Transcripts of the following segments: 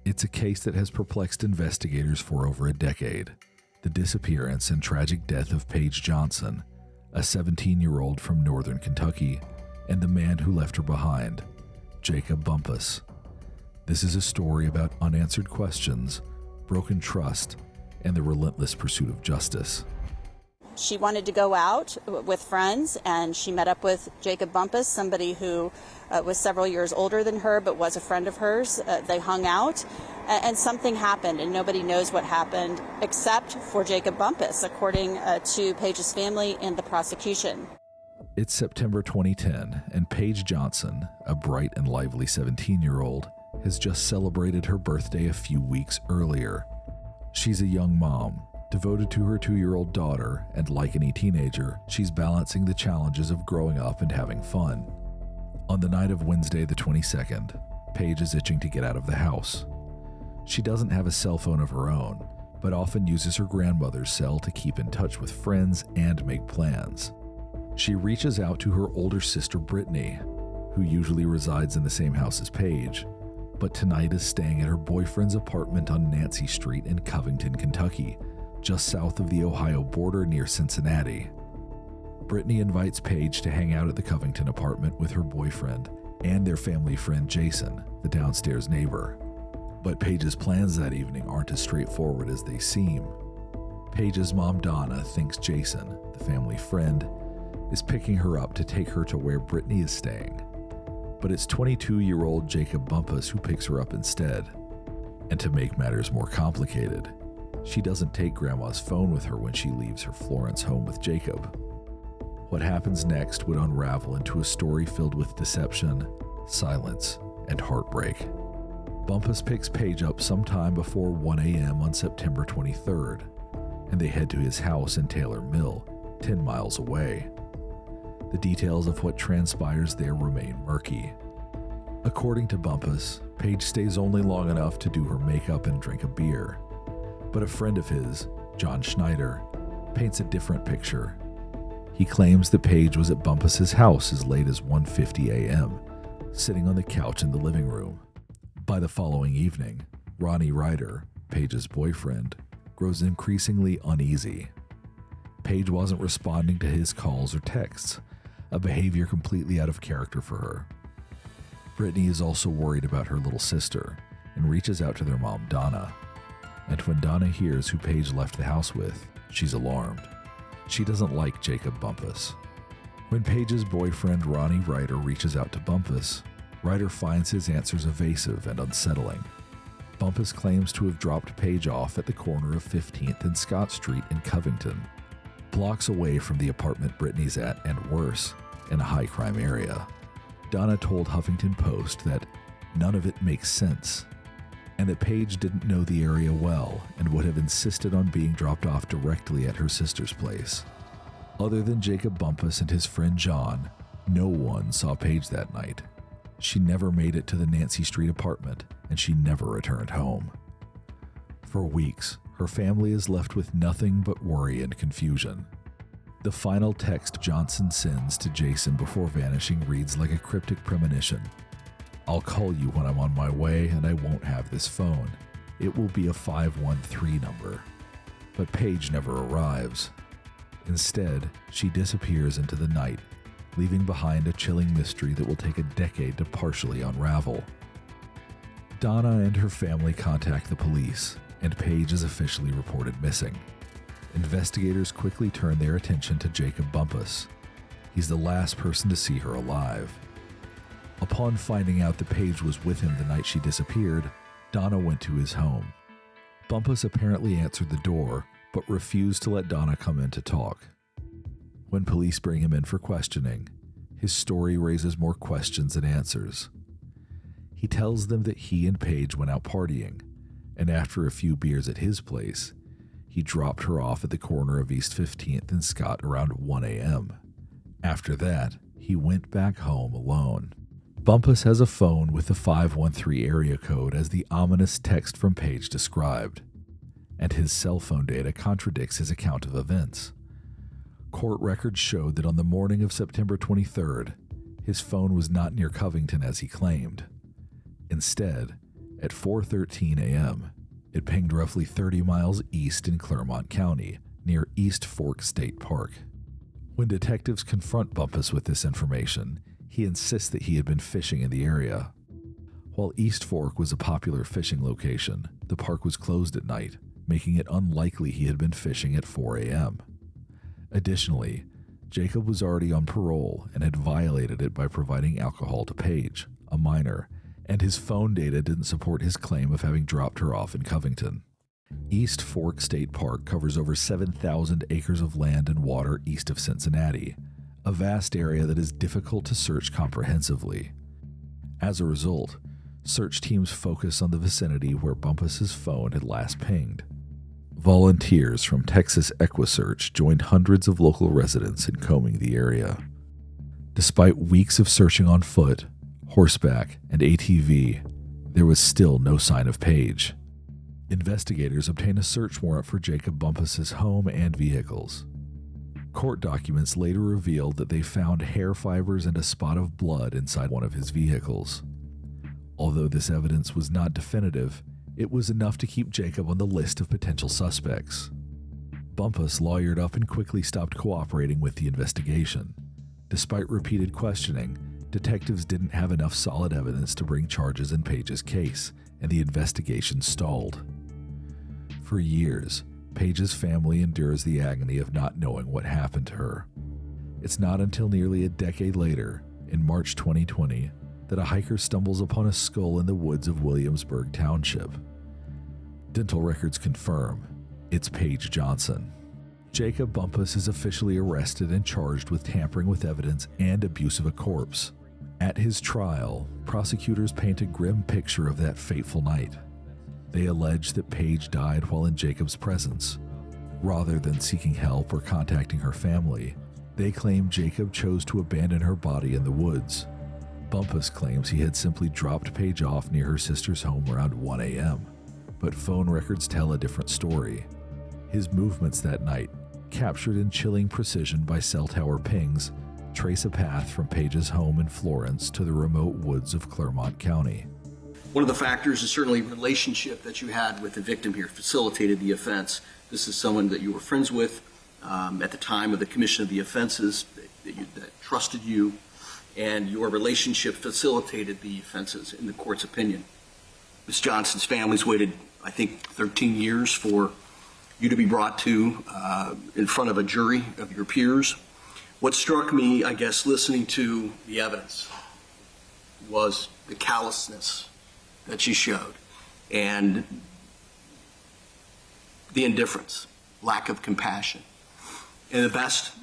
It's a case that has perplexed investigators for over a decade. The disappearance and tragic death of Paige Johnson, a 17-year-old from northern Kentucky, and the man who left her behind, Jacob Bumpus. This is a story about unanswered questions, broken trust, and the relentless pursuit of justice. She wanted to go out with friends, and she met up with Jacob Bumpus, somebody who was several years older than her but was a friend of hers. They hung out, and something happened, and nobody knows what happened except for Jacob Bumpus, according to Paige's family and the prosecution. It's September 2010, and Paige Johnson, a bright and lively 17-year-old, has just celebrated her birthday a few weeks earlier. She's a young mom, devoted to her 2-year-old daughter, and like any teenager, she's balancing the challenges of growing up and having fun. On the night of Wednesday the 22nd, Paige is itching to get out of the house. She doesn't have a cell phone of her own, but often uses her grandmother's cell to keep in touch with friends and make plans. She reaches out to her older sister Brittany, who usually resides in the same house as Paige, but tonight is staying at her boyfriend's apartment on Nancy Street in Covington, Kentucky, just south of the Ohio border near Cincinnati. Brittany invites Paige to hang out at the Covington apartment with her boyfriend and their family friend Jason, the downstairs neighbor. But Paige's plans that evening aren't as straightforward as they seem. Paige's mom Donna thinks Jason, the family friend, is picking her up to take her to where Brittany is staying. But it's 22-year-old Jacob Bumpus who picks her up instead. And to make matters more complicated, she doesn't take Grandma's phone with her when she leaves her Florence home with Jacob. What happens next would unravel into a story filled with deception, silence, and heartbreak. Bumpus picks Paige up sometime before 1 a.m. on September 23rd, and they head to his house in Taylor Mill, 10 miles away. The details of what transpires there remain murky. According to Bumpus, Paige stays only long enough to do her makeup and drink a beer. But a friend of his, John Schneider, paints a different picture. He claims that Paige was at Bumpus's house as late as 1:50 a.m., sitting on the couch in the living room. By the following evening, Ronnie Ryder, Paige's boyfriend, grows increasingly uneasy. Paige wasn't responding to his calls or texts, a behavior completely out of character for her. Brittany is also worried about her little sister and reaches out to their mom, Donna. And when Donna hears who Paige left the house with, she's alarmed. She doesn't like Jacob Bumpus. When Paige's boyfriend Ronnie Ryder reaches out to Bumpus, Ryder finds his answers evasive and unsettling. Bumpus claims to have dropped Paige off at the corner of 15th and Scott Street in Covington, blocks away from the apartment Brittany's at, and worse, in a high-crime area. Donna told Huffington Post that none of it makes sense, and that Paige didn't know the area well and would have insisted on being dropped off directly at her sister's place. Other than Jacob Bumpus and his friend John, no one saw Paige that night. She never made it to the Nancy Street apartment, and she never returned home. For weeks, her family is left with nothing but worry and confusion. The final text Johnson sends to Jason before vanishing reads like a cryptic premonition. "I'll call you when I'm on my way, and I won't have this phone. It will be a 513 number." But Paige never arrives. Instead, she disappears into the night, leaving behind a chilling mystery that will take a decade to partially unravel. Donna and her family contact the police, and Paige is officially reported missing. Investigators quickly turn their attention to Jacob Bumpus. He's the last person to see her alive. Upon finding out that Paige was with him the night she disappeared, Donna went to his home. Bumpus apparently answered the door, but refused to let Donna come in to talk. When police bring him in for questioning, his story raises more questions than answers. He tells them that he and Paige went out partying, and after a few beers at his place, he dropped her off at the corner of East 15th and Scott around 1 a.m. After that, he went back home alone. Bumpus has a phone with the 513 area code as the ominous text from Paige described, and his cell phone data contradicts his account of events. Court records showed that on the morning of September 23rd, his phone was not near Covington as he claimed. Instead, At 4:13 a.m., it pinged roughly 30 miles east in Clermont County, near East Fork State Park. When detectives confront Bumpus with this information, he insists that he had been fishing in the area. While East Fork was a popular fishing location, the park was closed at night, making it unlikely he had been fishing at 4 a.m. Additionally, Jacob was already on parole and had violated it by providing alcohol to Paige, a minor, and his phone data didn't support his claim of having dropped her off in Covington. East Fork State Park covers over 7,000 acres of land and water east of Cincinnati, a vast area that is difficult to search comprehensively. As a result, search teams focus on the vicinity where Bumpus's phone had last pinged. Volunteers from Texas EquiSearch joined hundreds of local residents in combing the area. Despite weeks of searching on foot, horseback, and ATV, there was still no sign of Paige. Investigators obtained a search warrant for Jacob Bumpus's home and vehicles. Court documents later revealed that they found hair fibers and a spot of blood inside one of his vehicles. Although this evidence was not definitive, it was enough to keep Jacob on the list of potential suspects. Bumpus lawyered up and quickly stopped cooperating with the investigation. Despite repeated questioning, detectives didn't have enough solid evidence to bring charges in Paige's case, and the investigation stalled. For years, Paige's family endures the agony of not knowing what happened to her. It's not until nearly a decade later, in March 2020, that a hiker stumbles upon a skull in the woods of Williamsburg Township. Dental records confirm it's Paige Johnson. Jacob Bumpus is officially arrested and charged with tampering with evidence and abuse of a corpse. At his trial, prosecutors paint a grim picture of that fateful night. They allege that Paige died while in Jacob's presence. Rather than seeking help or contacting her family, they claim Jacob chose to abandon her body in the woods. Bumpus claims he had simply dropped Paige off near her sister's home around 1 a.m., but phone records tell a different story. His movements that night, captured in chilling precision by cell tower pings, trace a path from Paige's home in Florence to the remote woods of Clermont County. One of the factors is certainly relationship that you had with the victim here facilitated the offense. This is someone that you were friends with at the time of the commission of the offenses, that trusted you, and your relationship facilitated the offenses in the court's opinion. Ms. Johnson's family's waited, I think, 13 years for you to be brought to in front of a jury of your peers. What struck me, I guess, listening to the evidence was the callousness that she showed and the indifference, lack of compassion. And the best,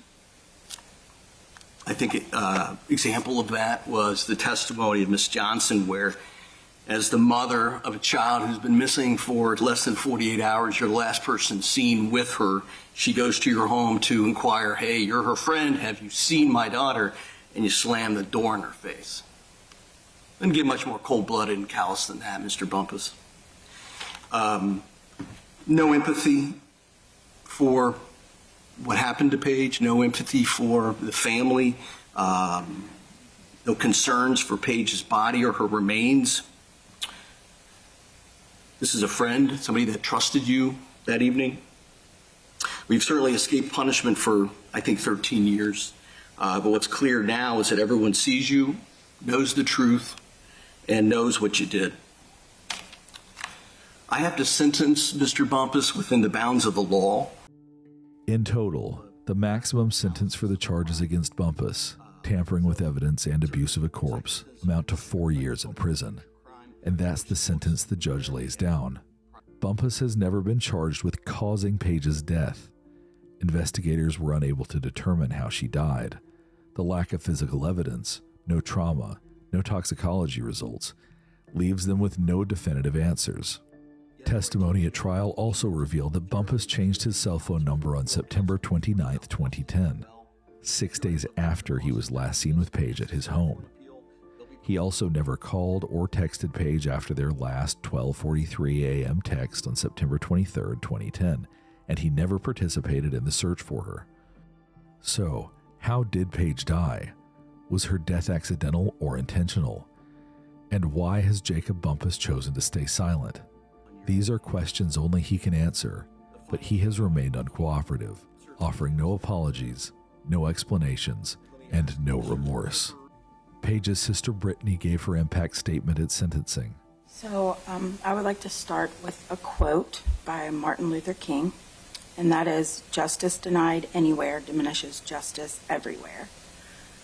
I think, example of that was the testimony of Ms. Johnson, where as the mother of a child who's been missing for less than 48 hours, you're the last person seen with her. She goes to your home to inquire, hey, you're her friend, have you seen my daughter? And you slam the door in her face. Doesn't get much more cold-blooded and callous than that, Mr. Bumpus. No empathy for what happened to Paige, no empathy for the family, no concerns for Paige's body or her remains. This is a friend, somebody that trusted you that evening. We've certainly escaped punishment for, I think, 13 years. But what's clear now is that everyone sees you, knows the truth, and knows what you did. I have to sentence Mr. Bumpus within the bounds of the law. In total, the maximum sentence for the charges against Bumpus, tampering with evidence and abuse of a corpse, amount to 4 years in prison. And that's the sentence the judge lays down. Bumpus has never been charged with causing Paige's death. Investigators were unable to determine how she died. The lack of physical evidence, no trauma, no toxicology results, leaves them with no definitive answers. Testimony at trial also revealed that Bumpus changed his cell phone number on September 29, 2010, 6 days after he was last seen with Paige at his home. He also never called or texted Paige after their last 12:43 a.m. text on September 23, 2010, and he never participated in the search for her. So, how did Paige die? Was her death accidental or intentional? And why has Jacob Bumpus chosen to stay silent? These are questions only he can answer, but he has remained uncooperative, offering no apologies, no explanations, and no remorse. Paige's sister Brittany gave her impact statement at sentencing. So I would like to start with a quote by Martin Luther King, and that is, "Justice denied anywhere diminishes justice everywhere."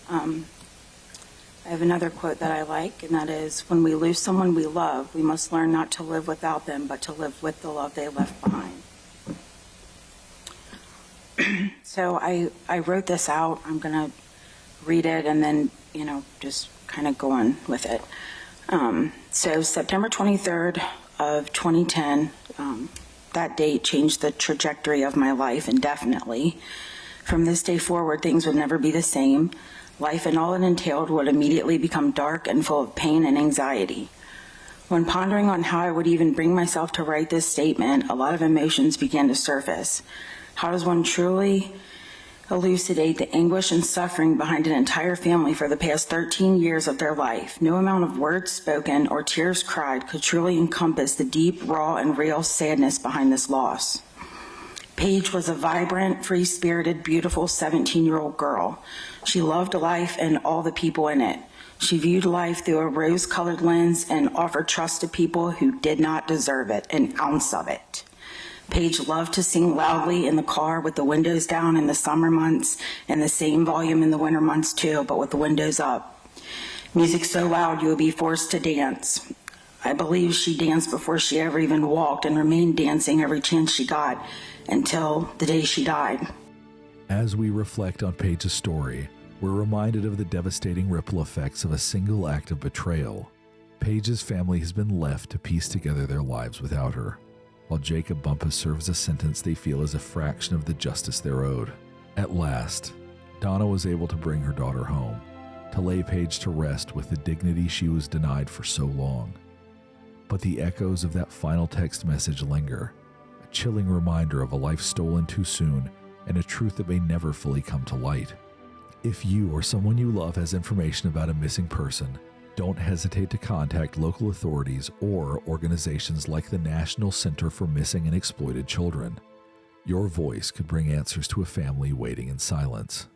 I have another quote that I like, and that is, "When we lose someone we love, we must learn not to live without them, but to live with the love they left behind." So I wrote this out. I'm going to read it and then, just kind of go on with it. So September 23rd of 2010, that date changed the trajectory of my life indefinitely. From this day forward, things would never be the same. Life and all it entailed would immediately become dark and full of pain and anxiety. When pondering on how I would even bring myself to write this statement, a lot of emotions began to surface. How does one truly elucidate the anguish and suffering behind an entire family for the past 13 years of their life? No amount of words spoken or tears cried could truly encompass the deep, raw, and real sadness behind this loss. Paige was a vibrant, free-spirited, beautiful 17-year-old girl. She loved life and all the people in it. She viewed life through a rose-colored lens and offered trust to people who did not deserve it, an ounce of it. Paige loved to sing loudly in the car with the windows down in the summer months and the same volume in the winter months too, but with the windows up. Music so loud you would be forced to dance. I believe she danced before she ever even walked and remained dancing every chance she got until the day she died. As we reflect on Paige's story, we're reminded of the devastating ripple effects of a single act of betrayal. Paige's family has been left to piece together their lives without her, while Jacob Bumpus serves a sentence they feel is a fraction of the justice they're owed. At last, Donna was able to bring her daughter home, to lay Paige to rest with the dignity she was denied for so long. But the echoes of that final text message linger, a chilling reminder of a life stolen too soon and a truth that may never fully come to light. If you or someone you love has information about a missing person, don't hesitate to contact local authorities or organizations like the National Center for Missing and Exploited Children. Your voice could bring answers to a family waiting in silence.